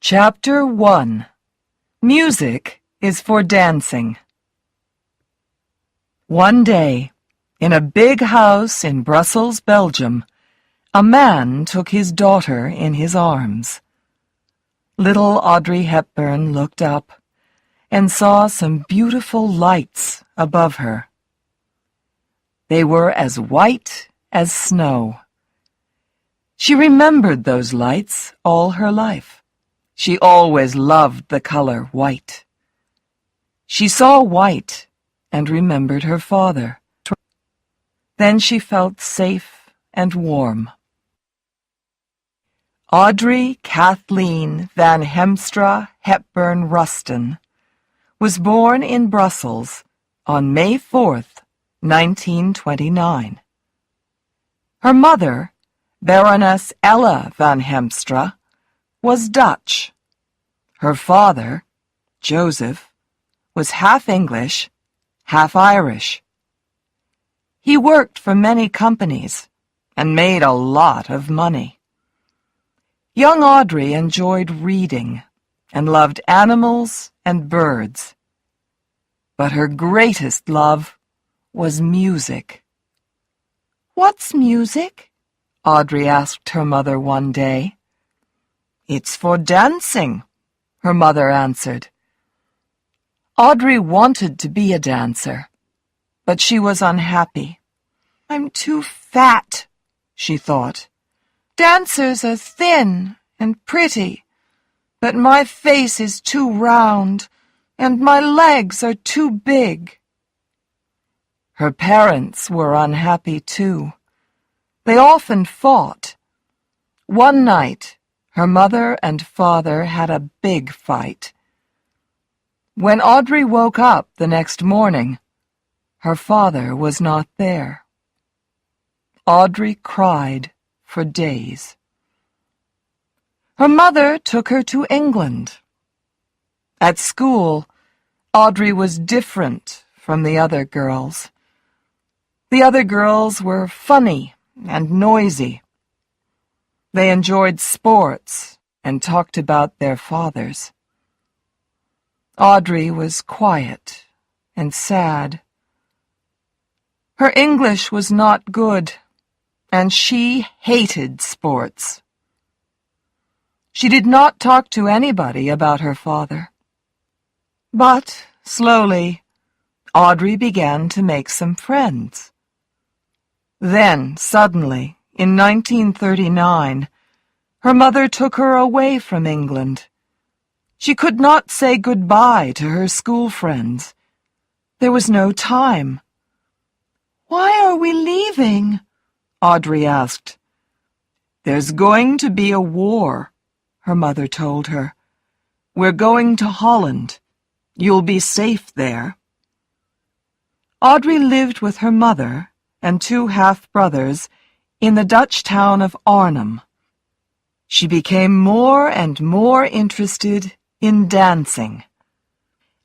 Chapter 1. Music is for dancing. One day, in a big house in Brussels, Belgium, a man took his daughter in his arms. Little Audrey Hepburn looked up and saw some beautiful lights above her. They were as white as snow. She remembered those lights all her life. She always loved the color white. She saw white and remembered her father. Then she felt safe and warm. Audrey Kathleen van Hemstra Hepburn Ruston was born in Brussels on May 4th, 1929. Her mother, Baroness Ella van Hemstra, was Dutch. Her father, Joseph, was half English, half Irish. He worked for many companies and made a lot of money. Young Audrey enjoyed reading and loved animals and birds. But her greatest love was music. "What's music?" Audrey asked her mother one day. "It's for dancing," her mother answered. Audrey wanted to be a dancer, but she was unhappy. "I'm too fat," she thought. "Dancers are thin and pretty, but my face is too round, and my legs are too big." Her parents were unhappy too. They often fought. One night, her mother and father had a big fight. When Audrey woke up the next morning, her father was not there. Audrey cried for days. Her mother took her to England. At school, Audrey was different from the other girls. The other girls were funny and noisy. They enjoyed sports and talked about their fathers. Audrey was quiet and sad. Her English was not good, and she hated sports. She did not talk to anybody about her father. But, slowly, Audrey began to make some friends. Then, suddenly, in 1939, her mother took her away from England. She could not say goodbye to her school friends. There was no time. "Why are we leaving?" Audrey asked. "There's going to be a war," her mother told her. "We're going to Holland. You'll be safe there." Audrey lived with her mother and two half-brothers in the Dutch town of Arnhem. She became more and more interested in dancing.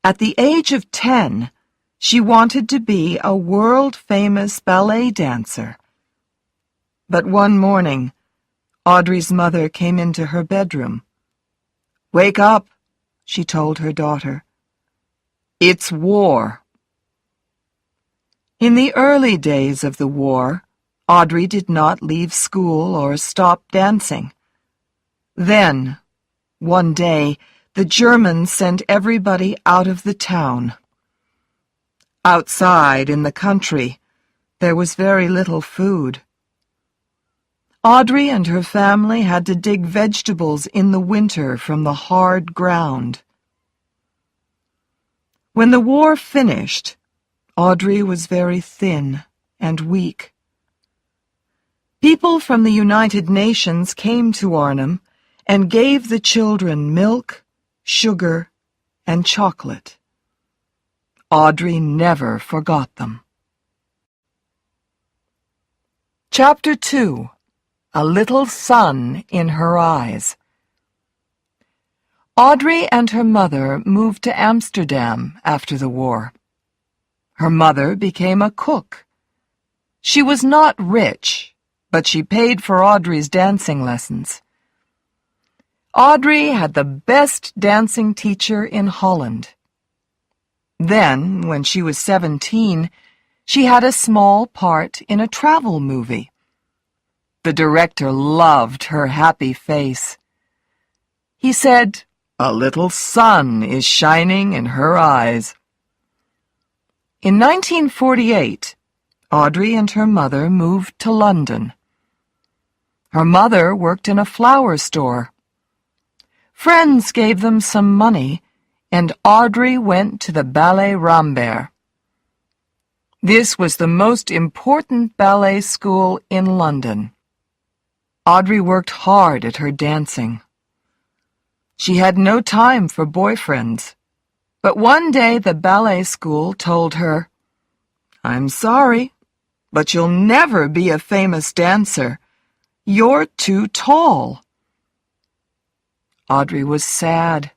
At the age of 10, she wanted to be a world-famous ballet dancer. But one morning, Audrey's mother came into her bedroom. "Wake up," she told her daughter. "It's war." In the early days of the war, Audrey did not leave school or stop dancing. Then, one day, the Germans sent everybody out of the town. Outside, in the country, there was very little food. Audrey and her family had to dig vegetables in the winter from the hard ground. When the war finished, Audrey was very thin and weak. People from the United Nations came to Arnhem and gave the children milk, sugar, and chocolate. Audrey never forgot them. Chapter 2. A Little Sun in Her Eyes. Audrey and her mother moved to Amsterdam after the war. Her mother became a cook. She was not rich, but she paid for Audrey's dancing lessons. Audrey had the best dancing teacher in Holland. Then, when she was 17, she had a small part in a travel movie. The director loved her happy face. He said, "A little sun is shining in her eyes." In 1948, Audrey and her mother moved to London. Her mother worked in a flower store. Friends gave them some money, and Audrey went to the Ballet Rambert. This was the most important ballet school in London. Audrey worked hard at her dancing. She had no time for boyfriends, but one day the ballet school told her, "I'm sorry, but you'll never be a famous dancer. You're too tall." Audrey was sad.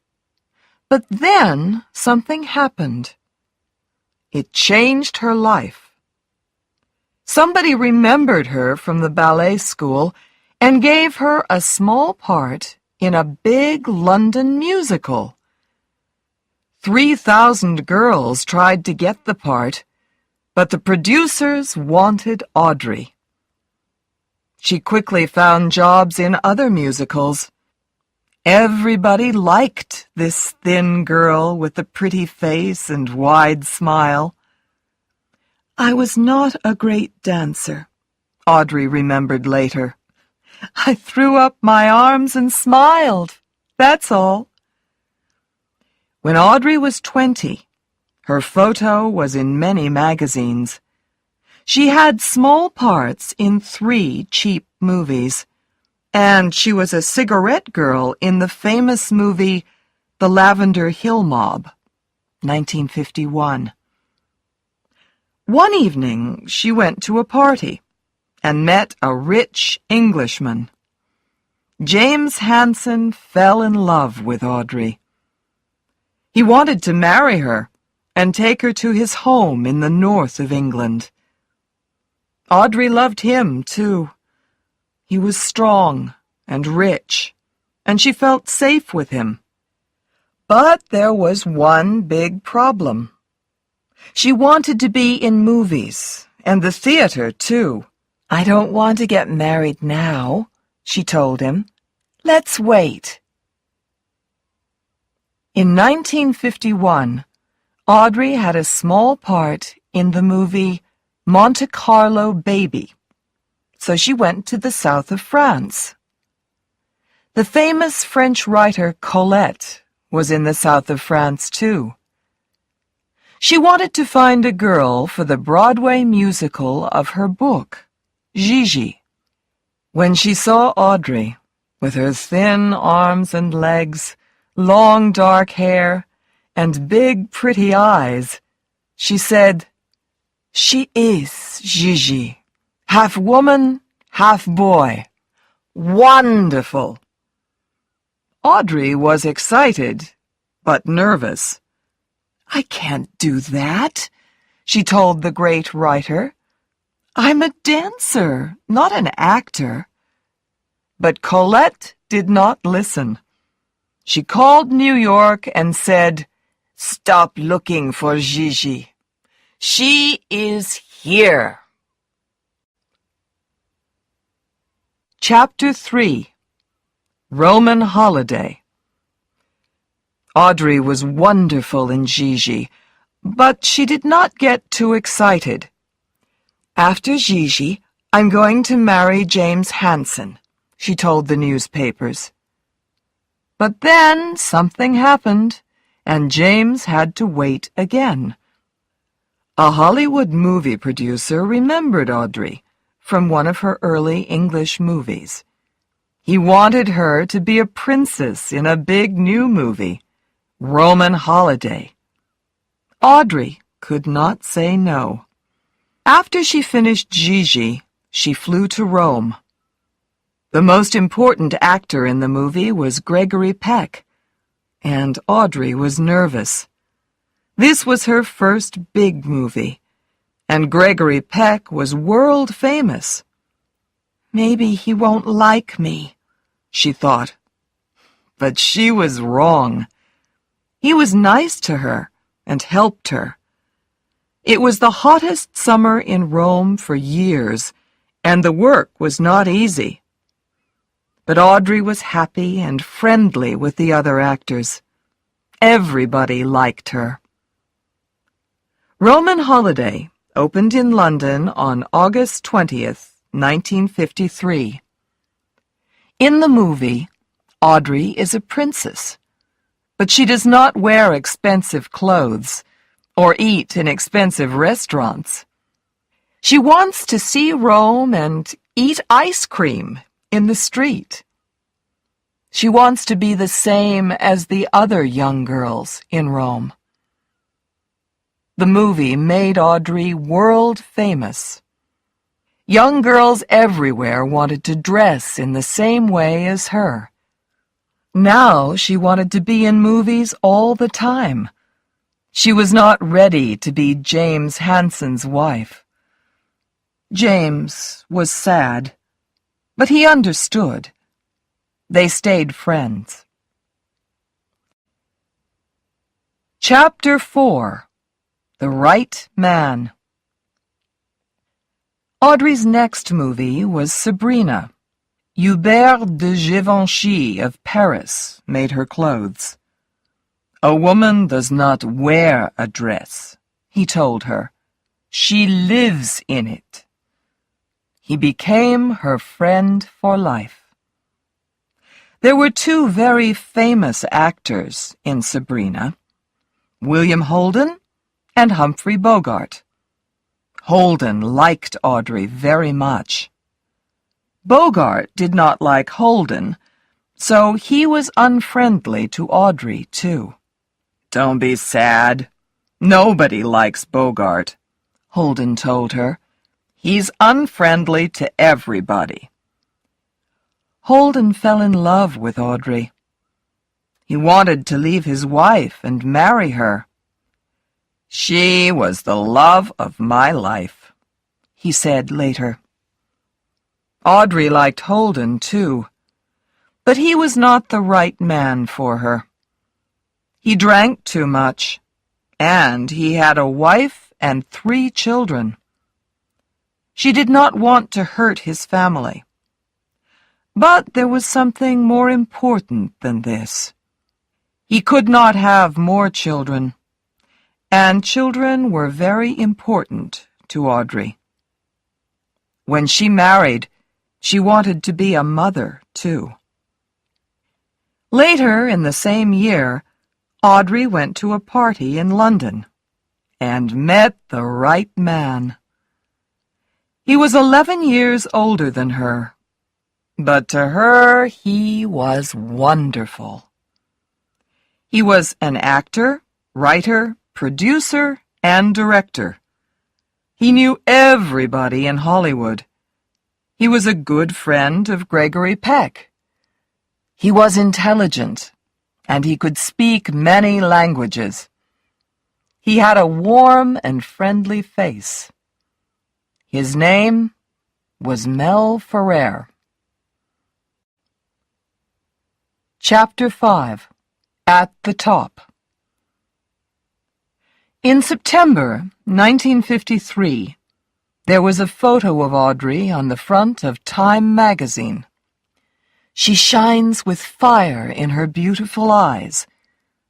But then something happened. It changed her life. Somebody remembered her from the ballet school and gave her a small part in a big London musical. 3,000 girls tried to get the part, but the producers wanted Audrey. She quickly found jobs in other musicals. Everybody liked this thin girl with the pretty face and wide smile. "I was not a great dancer," Audrey remembered later. "I threw up my arms and smiled, that's all." When Audrey was 20, her photo was in many magazines. She had small parts in 3 cheap movies, and she was a cigarette girl in the famous movie The Lavender Hill Mob, 1951. One evening, she went to a party and met a rich Englishman. James Hansen fell in love with Audrey. He wanted to marry her and take her to his home in the north of England. Audrey loved him, too. He was strong and rich, and she felt safe with him. But there was one big problem. She wanted to be in movies, and the theater, too. "I don't want to get married now," she told him. "Let's wait." In 1951, Audrey had a small part in the movie Monte Carlo Baby, so she went to the south of France. The famous French writer Colette was in the south of France, too. She wanted to find a girl for the Broadway musical of her book, Gigi. When she saw Audrey, with her thin arms and legs, long dark hair, and big pretty eyes, she said, "She is Gigi, half woman, half boy. Wonderful!" Audrey was excited, but nervous. "I can't do that," she told the great writer. "I'm a dancer, not an actor." But Colette did not listen. She called New York and said, "Stop looking for Gigi. She is here." Chapter 3. Roman Holiday. Audrey was wonderful in Gigi, but she did not get too excited. "After Gigi, I'm going to marry James Hansen," she told the newspapers. But then something happened, and James had to wait again. A Hollywood movie producer remembered Audrey from one of her early English movies. He wanted her to be a princess in a big new movie, Roman Holiday. Audrey could not say no. After she finished Gigi, she flew to Rome. The most important actor in the movie was Gregory Peck, and Audrey was nervous. This was her first big movie, and Gregory Peck was world famous. "Maybe he won't like me," she thought. but she was wrong. He was nice to her and helped her. It was the hottest summer in Rome for years, and the work was not easy. But Audrey was happy and friendly with the other actors. Everybody liked her. Roman Holiday opened in London on August 20th, 1953. In the movie, Audrey is a princess, but she does not wear expensive clothes or eat in expensive restaurants. She wants to see Rome and eat ice cream in the street. She wants to be the same as the other young girls in Rome. The movie made Audrey world famous. Young girls everywhere wanted to dress in the same way as her. Now she wanted to be in movies all the time. She was not ready to be James Hanson's wife. James was sad, but he understood. They stayed friends. Chapter 4. The Right Man. Audrey's next movie was Sabrina. Hubert de Givenchy of Paris made her clothes. "A woman does not wear a dress," he told her. "She lives in it." He became her friend for life. There were two very famous actors in Sabrina, William Holden and Humphrey Bogart. Holden liked Audrey very much. Bogart did not like Holden, so he was unfriendly to Audrey, too. "Don't be sad. Nobody likes Bogart," Holden told her. "He's unfriendly to everybody." Holden fell in love with Audrey. He wanted to leave his wife and marry her. "She was the love of my life," he said later. Audrey liked Holden, too, but he was not the right man for her. He drank too much, and he had a wife and 3 children. She did not want to hurt his family. But there was something more important than this. He could not have more children, and children were very important to Audrey. When she married, she wanted to be a mother, too. Later in the same year, Audrey went to a party in London and met the right man. He was 11 years older than her, but to her he was wonderful. He was an actor, writer, producer, and director. He knew everybody in Hollywood. He was a good friend of Gregory Peck. He was intelligent, and he could speak many languages. He had a warm and friendly face. His name was Mel Ferrer. Chapter 5. At the Top. In September 1953, there was a photo of Audrey on the front of Time magazine. "She shines with fire in her beautiful eyes,"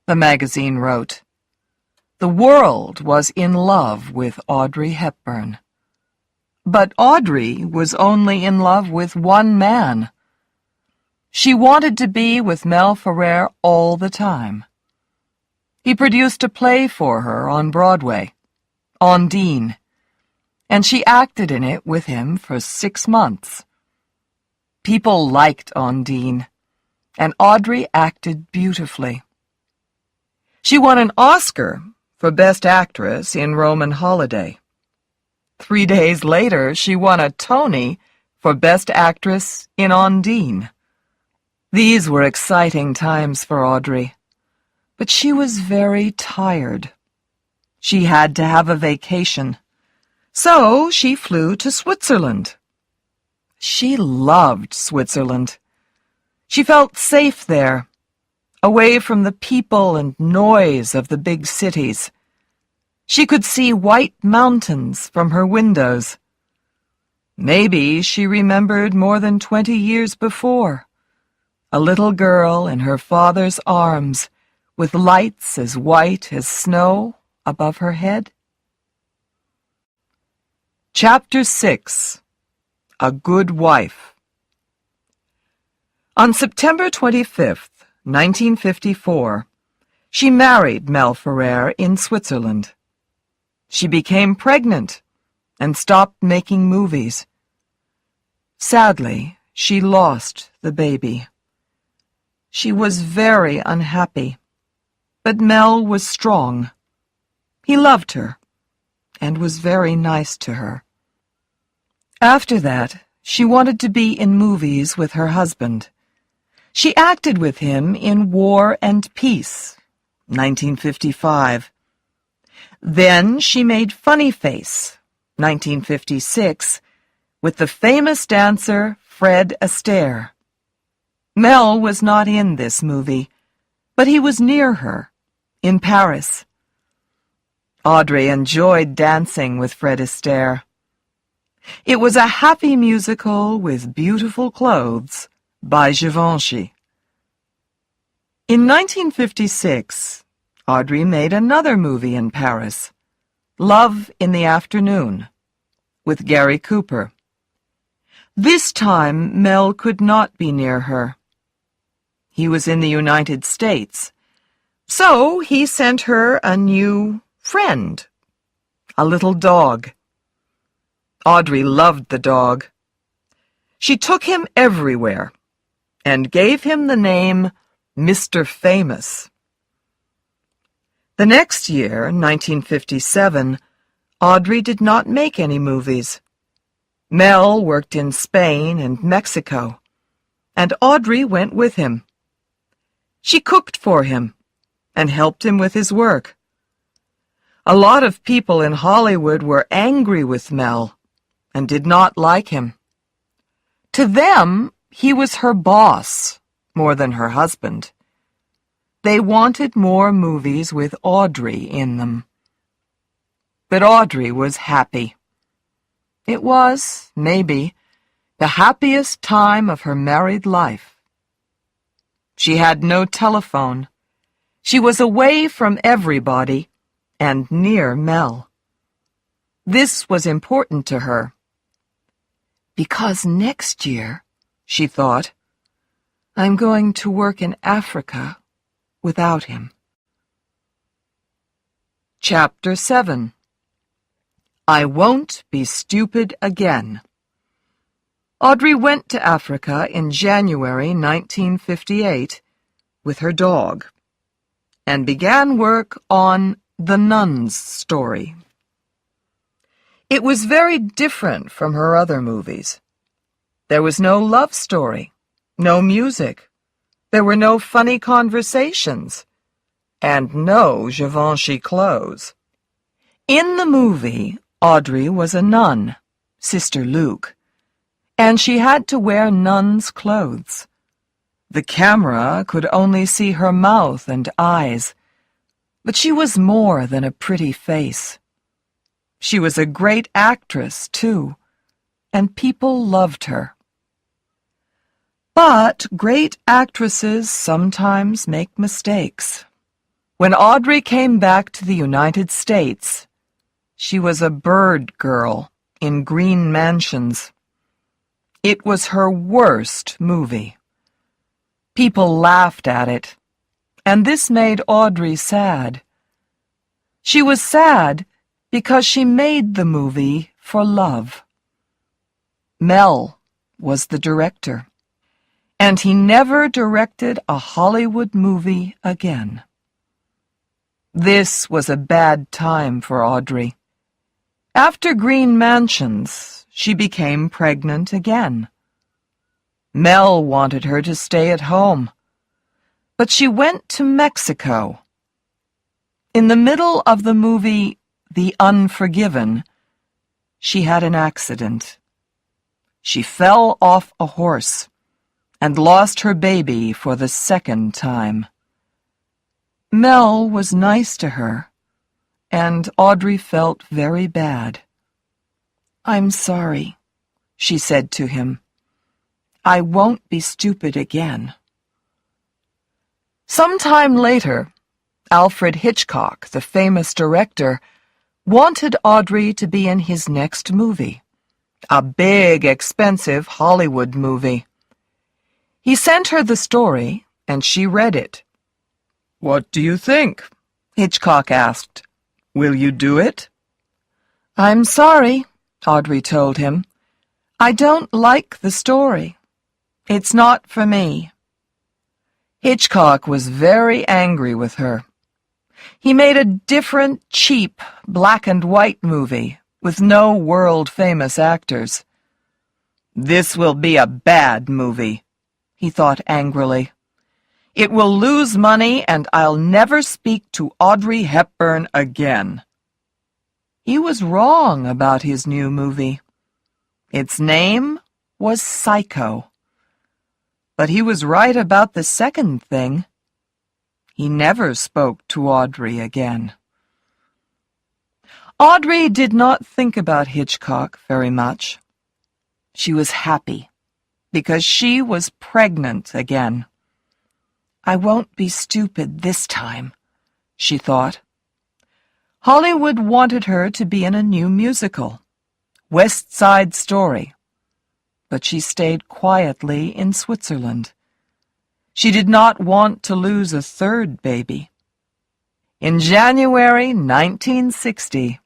the magazine wrote. The world was in love with Audrey Hepburn. But Audrey was only in love with one man. She wanted to be with Mel Ferrer all the time. He produced a play for her on Broadway, Undine, and she acted in it with him for 6 months. People liked Undine, and Audrey acted beautifully. She won an Oscar for Best Actress in Roman Holiday. 3 days later, she won a Tony for Best Actress in Undine. These were exciting times for Audrey, but she was very tired. She had to have a vacation, so she flew to Switzerland. She loved Switzerland. She felt safe there, away from the people and noise of the big cities. She could see white mountains from her windows. Maybe she remembered more than 20 years before, a little girl in her father's arms, with lights as white as snow above her head. Chapter 6. A Good Wife. On September 25th, 1954, she married Mel Ferrer in Switzerland. She became pregnant and stopped making movies. Sadly, she lost the baby. She was very unhappy, but Mel was strong. He loved her and was very nice to her. After that, she wanted to be in movies with her husband. She acted with him in War and Peace, 1955. Then she made Funny Face, 1956, with the famous dancer Fred Astaire. Mel was not in this movie, but he was near her, in Paris. Audrey enjoyed dancing with Fred Astaire. It was a happy musical with beautiful clothes by Givenchy. In 1956, Audrey made another movie in Paris, Love in the Afternoon, with Gary Cooper. This time, Mel could not be near her. He was in the United States, so he sent her a new friend, a little dog. Audrey loved the dog. She took him everywhere and gave him the name Mr. Famous. The next year, 1957, Audrey did not make any movies. Mel worked in Spain and Mexico, and Audrey went with him. She cooked for him and helped him with his work. A lot of people in Hollywood were angry with Mel and did not like him. To them, he was her boss more than her husband. They wanted more movies with Audrey in them. But Audrey was happy. It was, maybe, the happiest time of her married life. She had no telephone. She was away from everybody and near Mel. This was important to her. Because next year, she thought, I'm going to work in Africa without him. Chapter 7. I Won't Be Stupid Again. Audrey went to Africa in January 1958 with her dog and began work on The Nun's Story. It was very different from her other movies. There was no love story, no music. There were no funny conversations, and no Givenchy clothes. In the movie, Audrey was a nun, Sister Luke, and she had to wear nun's clothes. The camera could only see her mouth and eyes, but she was more than a pretty face. She was a great actress, too, and people loved her. But great actresses sometimes make mistakes. When Audrey came back to the United States, she was a bird girl in Green Mansions. It was her worst movie. People laughed at it, and this made Audrey sad. She was sad because she made the movie for love. Mel was the director, and he never directed a Hollywood movie again. This was a bad time for Audrey. After Green Mansions, she became pregnant again. Mel wanted her to stay at home, but she went to Mexico. In the middle of the movie The Unforgiven, she had an accident. She fell off a horse and lost her baby for the second time. Mel was nice to her, and Audrey felt very bad. "I'm sorry," she said to him. "I won't be stupid again." Sometime later, Alfred Hitchcock, the famous director, wanted Audrey to be in his next movie, a big, expensive Hollywood movie. He sent her the story, and she read it. "What do you think?" Hitchcock asked. "Will you do it?" "I'm sorry," Audrey told him. "I don't like the story. It's not for me." Hitchcock was very angry with her. He made a different, cheap, black-and-white movie with no world-famous actors. "This will be a bad movie," he thought angrily. "It will lose money, and I'll never speak to Audrey Hepburn again." He was wrong about his new movie. Its name was Psycho. But he was right about the second thing. He never spoke to Audrey again. Audrey did not think about Hitchcock very much. She was happy because she was pregnant again. "I won't be stupid this time," she thought. Hollywood wanted her to be in a new musical, West Side Story, but she stayed quietly in Switzerland. She did not want to lose a third baby. In January 1960,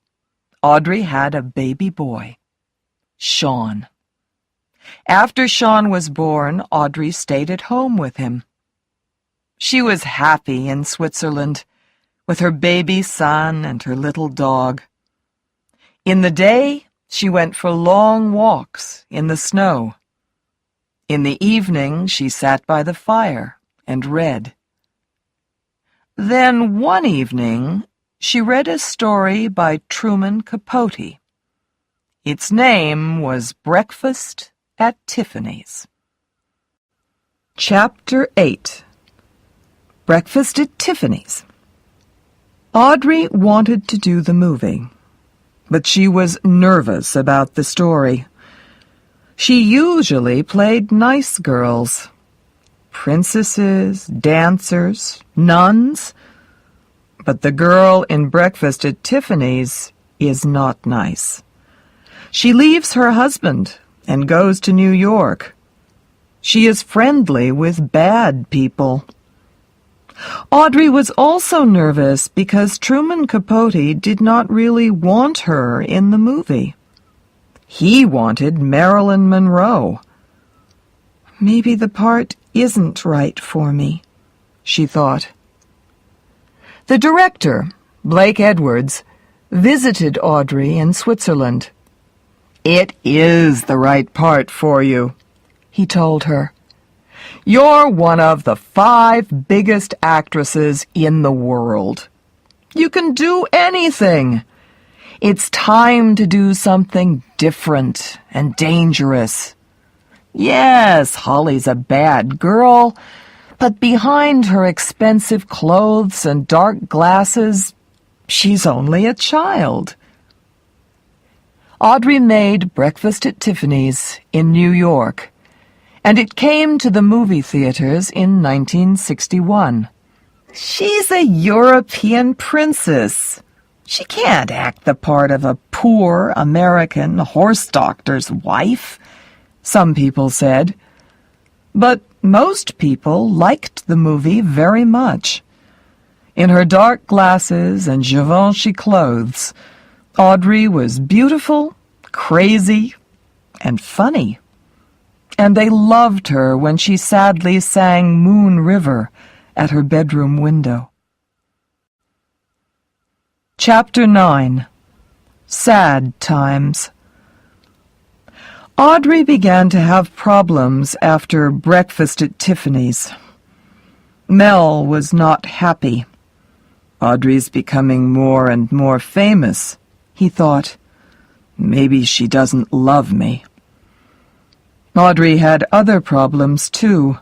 Audrey had a baby boy, Sean. After Sean was born, Audrey stayed at home with him. She was happy in Switzerland, with her baby son and her little dog. In the day, she went for long walks in the snow. In the evening, she sat by the fire and read. Then one evening, she read a story by Truman Capote. Its name was Breakfast at Tiffanys. Chapter 8. Breakfast at Tiffanys. Audrey wanted to do the movie, but she was nervous about the story. She usually played nice girls, princesses, dancers, nuns, but the girl in Breakfast at Tiffanys is not nice. She leaves her husband and goes to New York. She is friendly with bad people. Audrey was also nervous because Truman Capote did not really want her in the movie. He wanted Marilyn Monroe. Maybe the part isn't right for me, she thought. The director, Blake Edwards, visited Audrey in Switzerland. "It is the right part for you," he told her. "You're one of the 5 biggest actresses in the world. You can do anything. It's time to do something different and dangerous. Yes, Holly's a bad girl, but behind her expensive clothes and dark glasses, she's only a child." Audrey made Breakfast at Tiffanys in New York, and it came to the movie theaters in 1961. She's a European princess. She can't act the part of a poor American horse doctor's wife, some people said. But most people liked the movie very much. In her dark glasses and Givenchy clothes, Audrey was beautiful, crazy, and funny. And they loved her when she sadly sang Moon River at her bedroom window. Chapter 9. Sad Times. Audrey began to have problems after Breakfast at Tiffanys. Mel was not happy. Audrey's becoming more and more famous, he thought. Maybe she doesn't love me. Audrey had other problems, too.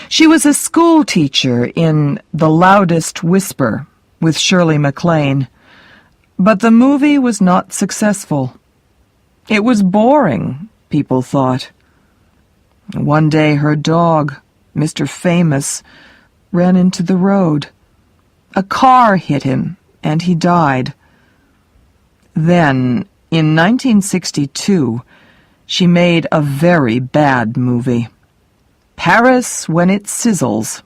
She was a school teacher in The Loudest Whisper with Shirley MacLaine, but the movie was not successful. It was boring, people thought. One day her dog, Mr. Famous, ran into the road. A car hit him, and he died. Then, in 1962, she made a very bad movie. Paris When It Sizzles.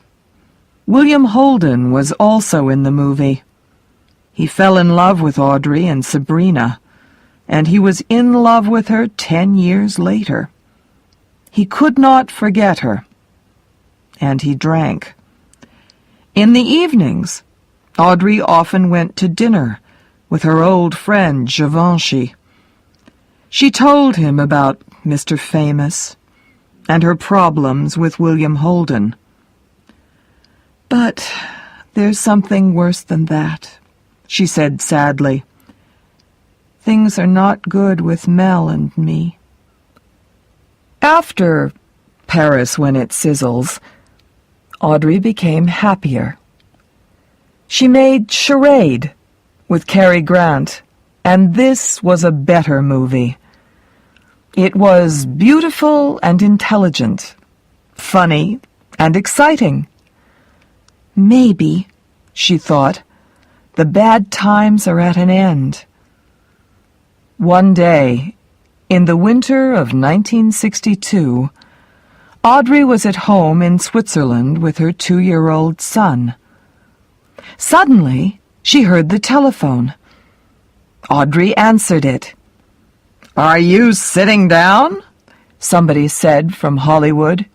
William Holden was also in the movie. He fell in love with Audrey and Sabrina, and he was in love with her 10 years later. He could not forget her, and he drank. In the evenings, Audrey often went to dinner with her old friend Givenchy. She told him about Mr. Famous and her problems with William Holden. "But there's something worse than that," she said sadly. "Things are not good with Mel and me." After Paris When It Sizzles, Audrey became happier. She made Charade with Cary Grant, and this was a better movie. It was beautiful and intelligent, funny and exciting. Maybe, she thought, the bad times are at an end. One day, in the winter of 1962, Audrey was at home in Switzerland with her 2-year-old son. Suddenly, she heard the telephone. Audrey answered it. "Are you sitting down?" somebody said from Hollywood.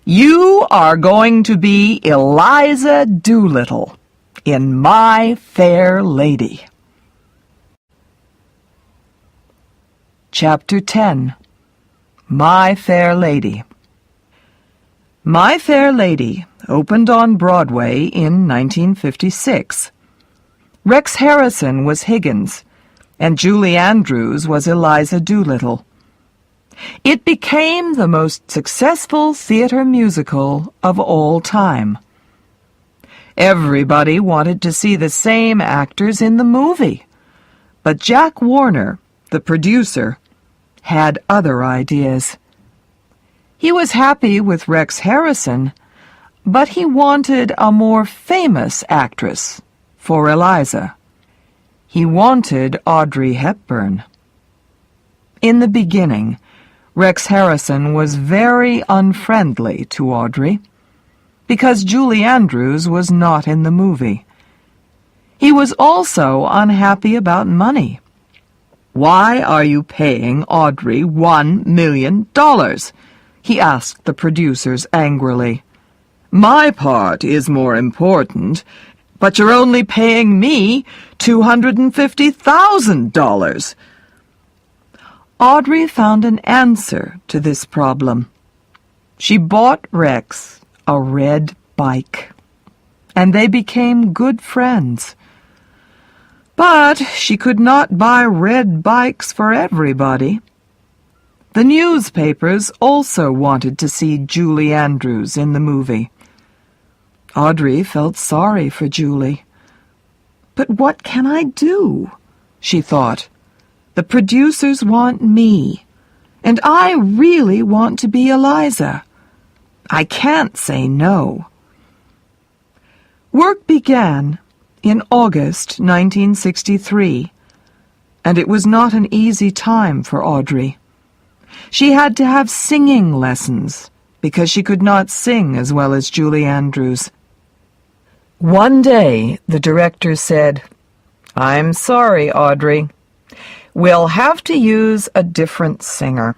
"You are going to be Eliza Doolittle in My Fair Lady." Chapter 10. My Fair Lady. My Fair Lady opened on Broadway in 1956. Rex Harrison was Higgins, and Julie Andrews was Eliza Doolittle. It became the most successful theater musical of all time. Everybody wanted to see the same actors in the movie, but Jack Warner, the producer, had other ideas. He was happy with Rex Harrison, but he wanted a more famous actress for Eliza. He wanted Audrey Hepburn. In the beginning, Rex Harrison was very unfriendly to Audrey because Julie Andrews was not in the movie. He was also unhappy about money. "Why are you paying Audrey $1 million?" he asked the producers angrily. "My part is more important, but you're only paying me $250,000. Audrey found an answer to this problem. She bought Rex a red bike, and they became good friends. But she could not buy red bikes for everybody. The newspapers also wanted to see Julie Andrews in the movie. Audrey felt sorry for Julie. "But what can I do?" she thought. "The producers want me, and I really want to be Eliza. I can't say no." Work began in August 1963, and it was not an easy time for Audrey. She had to have singing lessons because she could not sing as well as Julie Andrews. One day, the director said, "I'm sorry, Audrey. We'll have to use a different singer."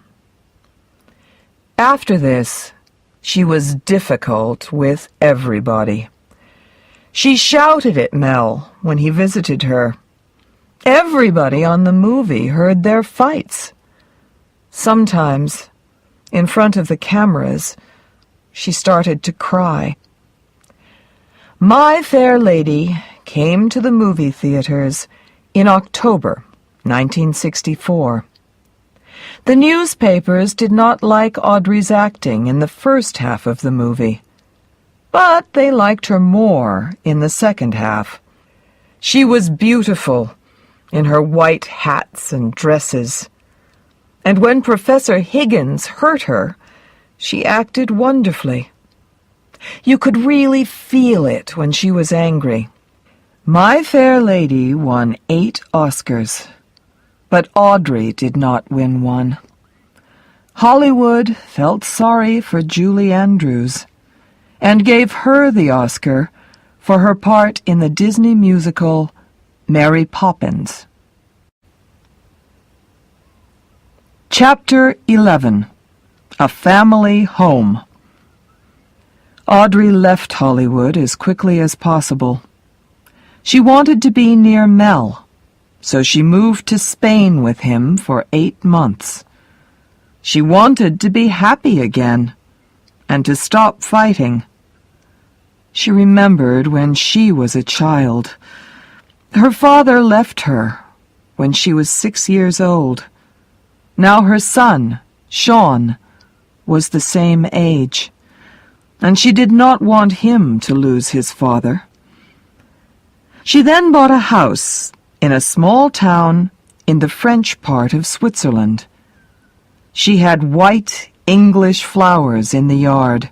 After this, she was difficult with everybody. She shouted at Mel when he visited her. Everybody on the movie heard their fights. Sometimes, in front of the cameras, she started to cry. My Fair Lady came to the movie theaters in October 1964. The newspapers did not like Audrey's acting in the first half of the movie. but they liked her more in the second half. She was beautiful in her white hats and dresses, and when Professor Higgins hurt her, she acted wonderfully. You could really feel it when she was angry. My Fair Lady won 8 Oscars, but Audrey did not win one. Hollywood felt sorry for Julie Andrews and gave her the Oscar for her part in the Disney musical Mary Poppins. Chapter 11. A Family Home. Audrey left Hollywood as quickly as possible. She wanted to be near Mel, so she moved to Spain with him for 8 months. She wanted to be happy again and to stop fighting. She remembered when she was a child. Her father left her when she was 6 years old. Now her son, Sean, was the same age, and she did not want him to lose his father. She then bought a house in a small town in the French part of Switzerland. She had white English flowers in the yard,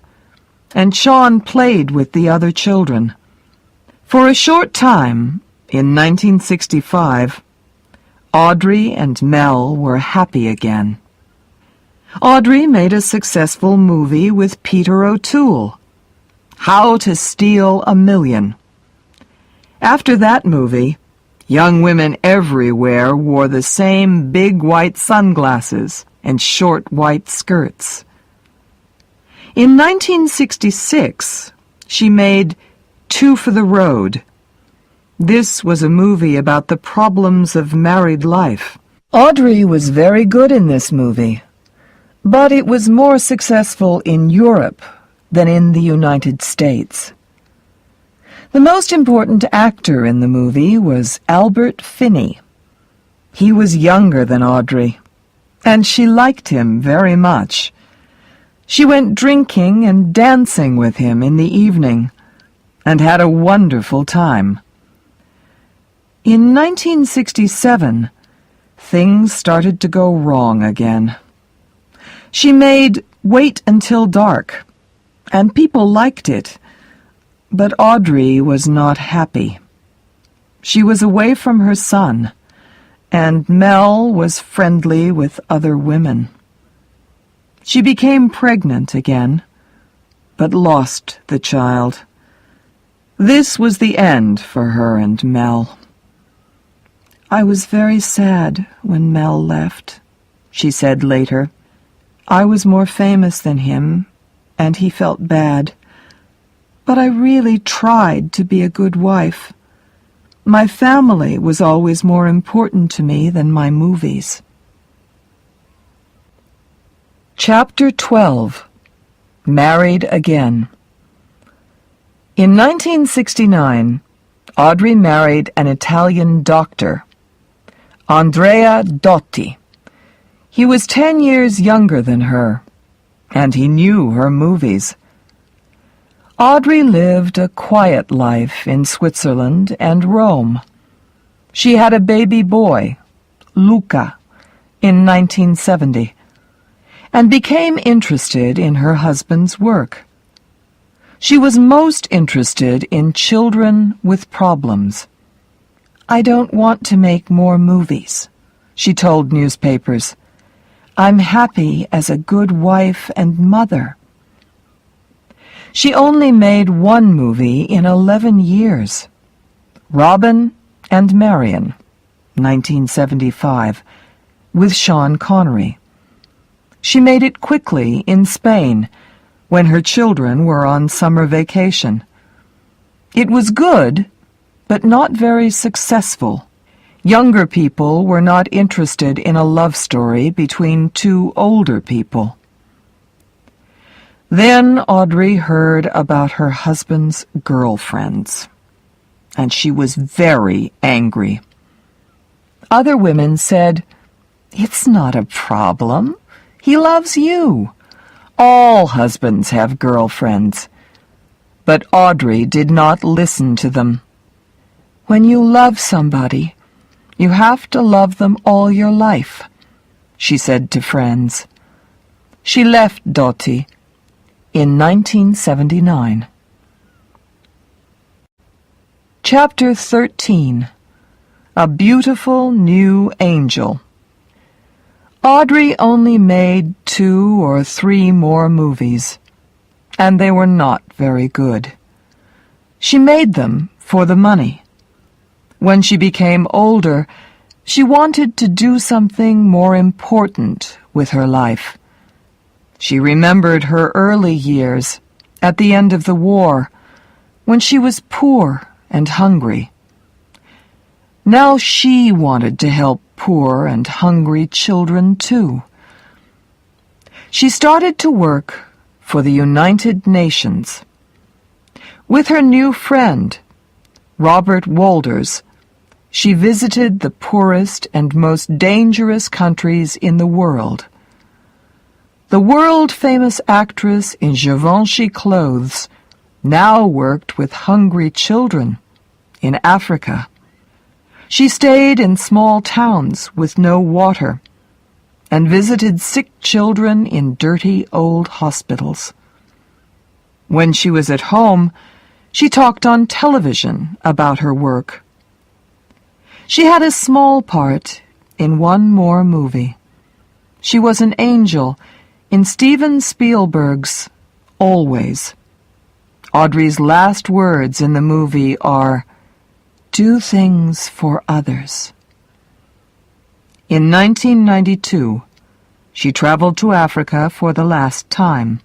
and Sean played with the other children. For a short time, in 1965, Audrey and Mel were happy again. Audrey made a successful movie with Peter O'Toole, How to Steal a Million. After that movie, young women everywhere wore the same big white sunglasses and short white skirts. In 1966, she made Two for the Road. This was a movie about the problems of married life. Audrey was very good in this movie, but it was more successful in Europe than in the United States. The most important actor in the movie was Albert Finney. He was younger than Audrey, and she liked him very much. She went drinking and dancing with him in the evening and had a wonderful time. In 1967, things started to go wrong again. She made Wait Until Dark, and people liked it, but Audrey was not happy. She was away from her son, and Mel was friendly with other women. She became pregnant again, but lost the child. This was the end for her and Mel. I was very sad when Mel left, she said later. I was more famous than him, and he felt bad. But I really tried to be a good wife. My family was always more important to me than my movies. Chapter 12. Married Again. In 1969, Audrey married an Italian doctor, Andrea Dotti. He was 10 years younger than her, and he knew her movies. Audrey lived a quiet life in Switzerland and Rome. She had a baby boy, Luca, in 1970, and became interested in her husband's work. She was most interested in children with problems. I don't want to make more movies, she told newspapers. I'm happy as a good wife and mother. She only made one movie in 11 years, Robin and Marion, 1975, with Sean Connery. She made it quickly in Spain when her children were on summer vacation. It was good, but not very successful. Younger people were not interested in a love story between two older people. Then Audrey heard about her husband's girlfriends, and she was very angry. Other women said, "It's not a problem. He loves you. All husbands have girlfriends." But Audrey did not listen to them. "When you love somebody, you have to love them all your life," she said to friends. She left Doti in 1979. Chapter 13. A Beautiful New Angel. Audrey only made 2 or 3 more movies, and they were not very good. She made them for the money. When she became older, she wanted to do something more important with her life. She remembered her early years at the end of the war, when she was poor and hungry. Now she wanted to help poor and hungry children too. She started to work for the United Nations. With her new friend, Robert Wolders, she visited the poorest and most dangerous countries in the world. The world-famous actress in Givenchy clothes now worked with hungry children in Africa. She stayed in small towns with no water and visited sick children in dirty old hospitals. When she was at home, she talked on television about her work. She had a small part in one more movie. She was an angel in Steven Spielberg's Always. Audrey's last words in the movie are, "Do things for others." In 1992, she traveled to Africa for the last time.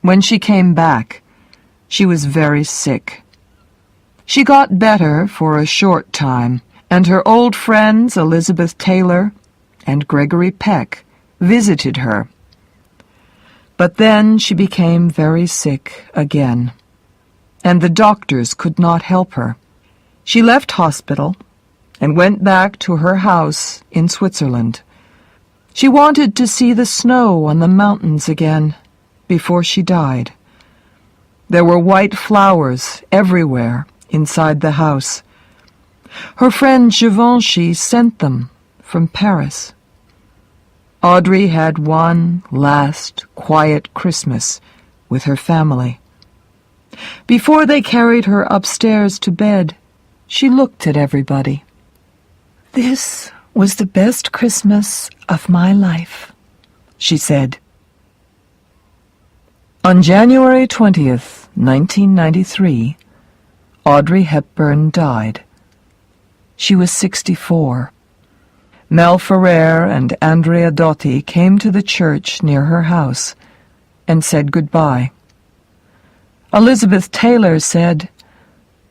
When she came back, she was very sick. She got better for a short time, and her old friends Elizabeth Taylor and Gregory Peck visited her. But then she became very sick again, and the doctors could not help her. She left hospital and went back to her house in Switzerland. She wanted to see the snow on the mountains again before she died. There were white flowers everywhere inside the house. Her friend Givenchy sent them from Paris. Audrey had one last quiet Christmas with her family. Before they carried her upstairs to bed, she looked at everybody. "This was the best Christmas of my life," she said. On January 20th, 1993, Audrey Hepburn died. She was 64. Mel Ferrer and Andrea Dotti came to the church near her house and said goodbye. Elizabeth Taylor said,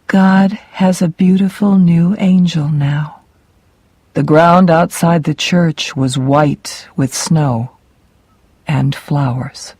"God has a beautiful new angel now." The ground outside the church was white with snow and flowers.